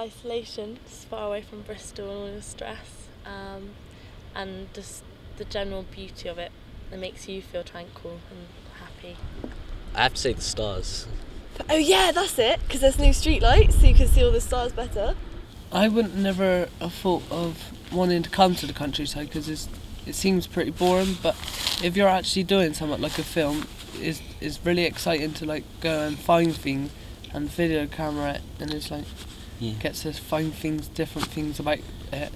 isolation, just far away from Bristol and all the stress, and just the general beauty of it. It makes you feel tranquil and happy. I have to say the stars. Oh yeah, that's it, because there's new street lights, so you can see all the stars better. I wouldn't never have thought of wanting to come to the countryside because it seems pretty boring, but if you're actually doing something like a film, it's really exciting to like go and find things and video camera it, and it's like gets to find things, different things about it.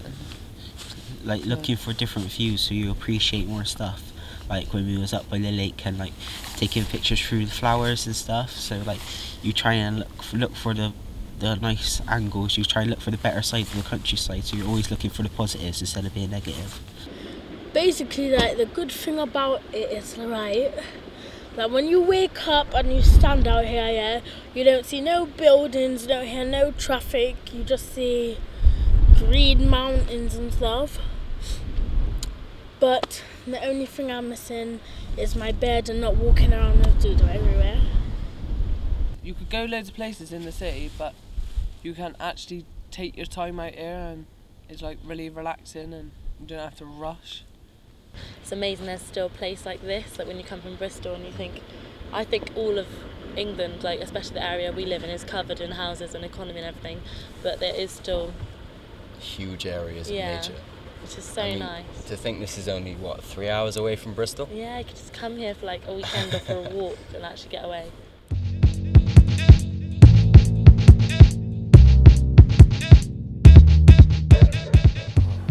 Like looking for different views so you appreciate more stuff. Like when we was up by the lake and like taking pictures through the flowers and stuff, so like you try and look for the nice angles, you try and look for the better side of the countryside, so you're always looking for the positives instead of being negative. Basically, like, the good thing about it is, right, that when you wake up and you stand out here, yeah, you don't see no buildings, you don't hear no traffic, you just see green mountains and stuff. But the only thing I'm missing is my bed and not walking around with doodle everywhere. You could go loads of places in the city, but you can actually take your time out here, and it's like really relaxing and you don't have to rush. It's amazing there's still a place like this, like when you come from Bristol and you think, I think all of England, like especially the area we live in, is covered in houses and economy and everything, but there is still huge areas of nature. Which is so nice. To think this is only, what, 3 hours away from Bristol? Yeah, you could just come here for like a weekend or for a walk and actually get away.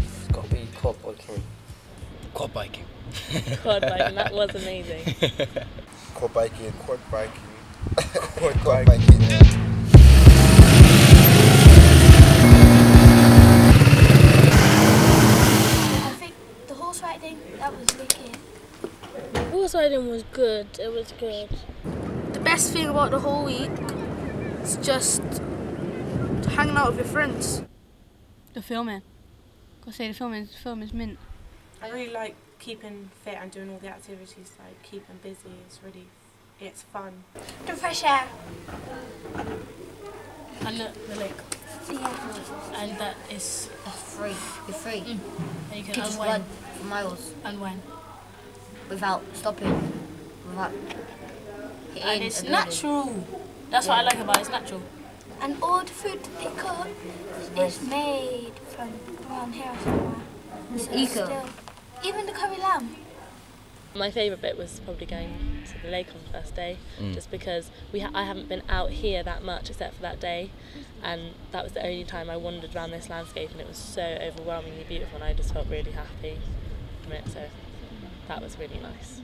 It's got to be quad biking. Quad biking. Quad biking, that was amazing. Quad biking. Quad biking. Horse riding, that was wicked. Horse riding was good, it was good. The best thing about the whole week is just hanging out with your friends. The filming. Gotta say, the film is mint. I really like keeping fit and doing all the activities, like keeping busy. It's fun. The fresh air. And the lake. Yeah. And that is free. You're free. And you can just run for miles. And when? Without stopping. Without hitting. And it's natural. That's what I like about it, it's natural. And all the food that they cook is made from around here somewhere. It's eco. Even the curry lamb. My favourite bit was probably going to the lake on the first day, just because I haven't been out here that much except for that day, and that was the only time I wandered around this landscape, and it was so overwhelmingly beautiful, and I just felt really happy from it, so that was really nice.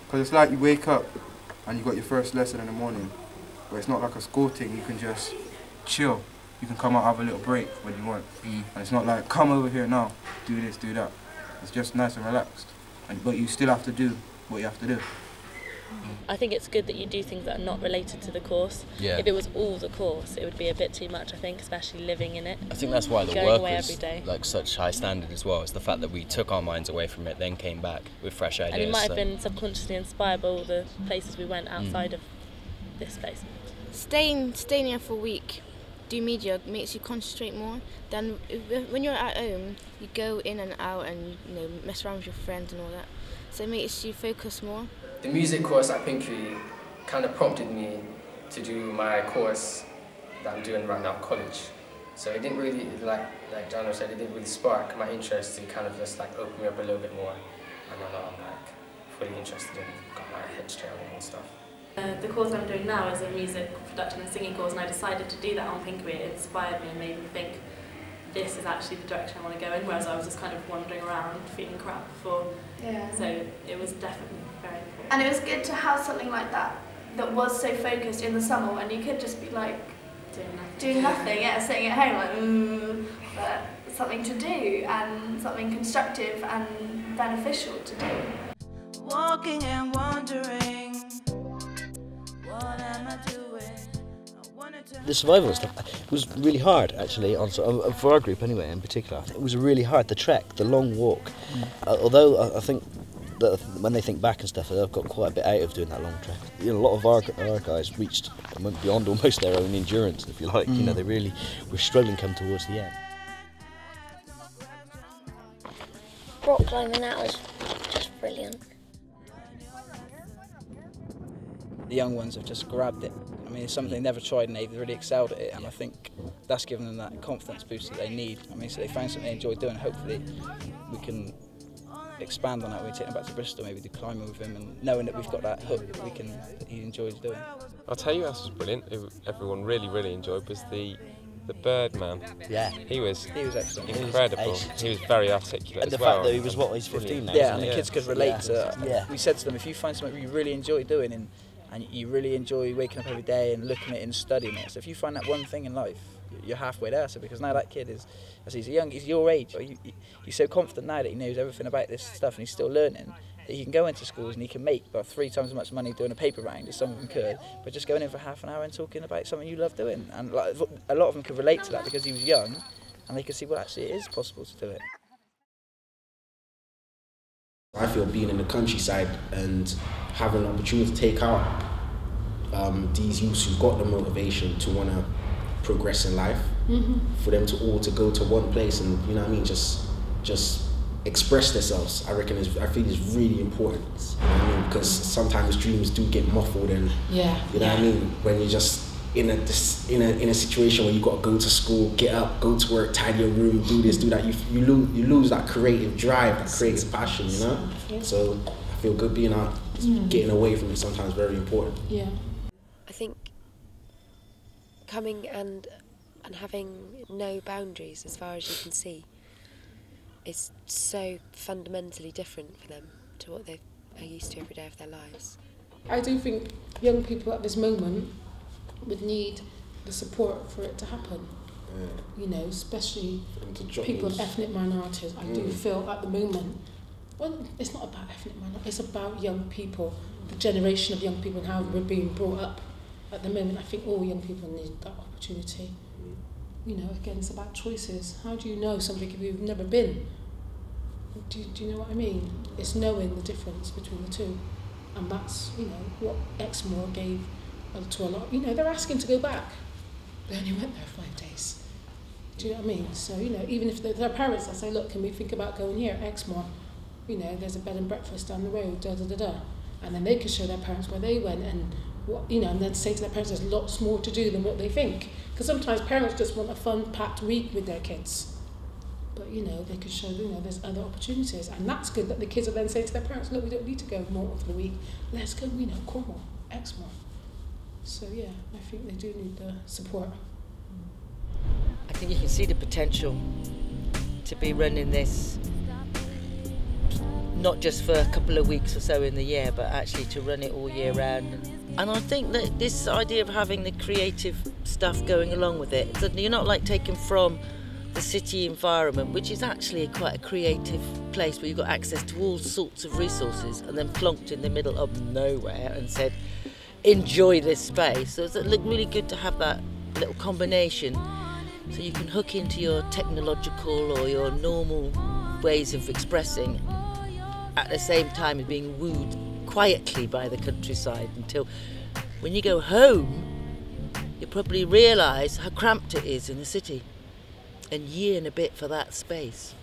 Because it's like you wake up and you got your first lesson in the morning, but it's not like a school thing. You can just chill. You can come out, have a little break when you want. And it's not like, come over here now, do this, do that. It's just nice and relaxed. But you still have to do what you have to do. I think it's good that you do things that are not related to the course. Yeah. If it was all the course, it would be a bit too much, I think, especially living in it. I think that's why the Going work away was every day. like such high standard as well. It's the fact that we took our minds away from it, then came back with fresh ideas. And it might have been subconsciously inspired by all the places we went outside of this place. Staying here for a week, do media makes you concentrate more. Then when you're at home, you go in and out and mess around with your friends and all that. So it makes you focus more. The music course at Pinkley kind of prompted me to do my course that I'm doing right now, college. So it didn't really, like Jano said, it didn't really spark my interest to kind of just like open me up a little bit more. And now I'm like fully interested in, got my head straight on it and stuff. The course I'm doing now is a music production and singing course, and I decided to do that on Pinkley. It inspired me and made me think this is actually the direction I want to go in, whereas I was just kind of wandering around feeling crap before. Yeah. So it was definitely very important. And it was good to have something like that that was so focused in the summer when you could just be like doing nothing, yeah, sitting at home like but something to do and something constructive and beneficial to do. Walking and wandering, what am I doing? I wanna The survival stuff was really hard, actually, for our group anyway, in particular. It was really hard, the trek, the long walk. Although I think that when they think back and stuff, they've got quite a bit out of doing that long trek. You know, a lot of our guys reached and went beyond almost their own endurance, if you like. You know, they really were struggling come towards the end. Rock climbing, that was just brilliant. The young ones have just grabbed it. I mean, it's something they never tried and they've really excelled at it, and I think that's given them that confidence boost that they need. I mean, so they found something they enjoy doing. Hopefully we can expand on that when we take them back to Bristol, maybe do climbing with him, and knowing that we've got that hook that he enjoys doing. I'll tell you, this was brilliant. Everyone really enjoyed was the bird man. Yeah. He was excellent. Incredible. He was very articulate and as the well. fact that he was, he's 15 now. Yeah, and the kids could relate to it. Yeah. We said to them, if you find something you really enjoy doing and you really enjoy waking up every day and looking at it and studying it, so if you find that one thing in life, you're halfway there. So because now that kid is, as he's your age, he's so confident now that he knows everything about this stuff and he's still learning, that he can go into schools and he can make about 3 times as much money doing a paper round as some of them could, but just going in for half an hour and talking about something you love doing. And like, a lot of them could relate to that because he was young and they could see, well, actually it is possible to do it. I feel being in the countryside and having an opportunity to take out these youths who've got the motivation to want to progress in life, for them to go to one place and, you know what I mean, just express themselves. I feel it's really important, you know what I mean, because sometimes dreams do get muffled and you know what I mean, when you're just in a situation where you got to go to school, get up, go to work, tidy your room, do this, do that, you lose that creative drive, that creative passion, you know. So I feel good being out, getting away from it sometimes very important. Yeah, I think coming and having no boundaries as far as you can see is so fundamentally different for them to what they are used to every day of their lives. I do think young people at this moment would need the support for it to happen. You know, especially people of ethnic minorities. I do feel at the moment, well, it's not about ethnic minorities, it's about young people, the generation of young people and how we're being brought up. At the moment, I think all young people need that opportunity. You know, again, it's about choices. How do you know something if you've never been? Do you know what I mean? It's knowing the difference between the two. And that's, you know, what Exmoor gave to a lot. You know, they're asking to go back. They only went there 5 days. Do you know what I mean? So, you know, even if their parents, I say, look, can we think about going here, Exmoor? You know, there's a bed and breakfast down the road, And then they can show their parents where they went and what, you know, and then say to their parents there's lots more to do than what they think. Because sometimes parents just want a fun, packed week with their kids. But, you know, they could show, you know, there's other opportunities. And that's good that the kids will then say to their parents, look, we don't need to go more for the week. Let's go, you know, Cornwall, Exmoor. So, yeah, I think they do need the support. I think you can see the potential to be running this, not just for a couple of weeks or so in the year, but actually to run it all year round. And I think that this idea of having the creative stuff going along with it, that you're not like taken from the city environment, which is actually quite a creative place where you've got access to all sorts of resources, and then plonked in the middle of nowhere and said, enjoy this space. So it's really good to have that little combination, so you can hook into your technological or your normal ways of expressing at the same time as being wooed quietly by the countryside, until when you go home you probably realise how cramped it is in the city and yearn a bit for that space.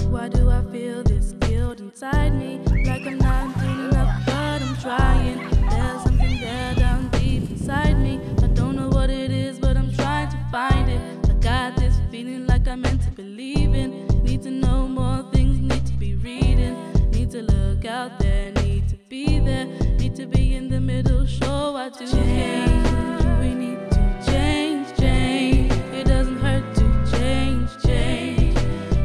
Why do I feel this guilt inside me? Like I'm not doing enough, but I'm trying. There's something there down deep inside me. I don't know what it is, but I'm trying to find it. I got this feeling like I'm meant to believe in. Need to know more things, need to be reading. Need to look out there, need to be there. Need to be in the middle, show I do change. We need to change. It doesn't hurt to change.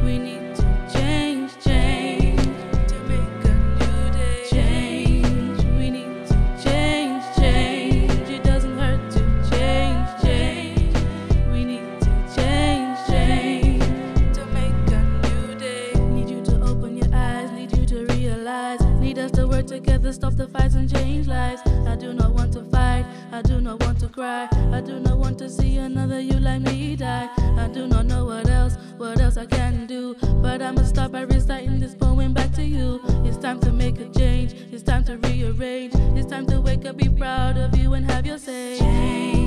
We need to change. To make a new day. Change. We need to change. It doesn't hurt to change. We need to to stop the fights and change lives. I do not want to fight, I do not want to cry, I do not want to see another you like me die. I do not know what else I can do, but I must start by reciting this poem back to you. It's time to make a change, it's time to rearrange, it's time to wake up, be proud of you and have your say. Change.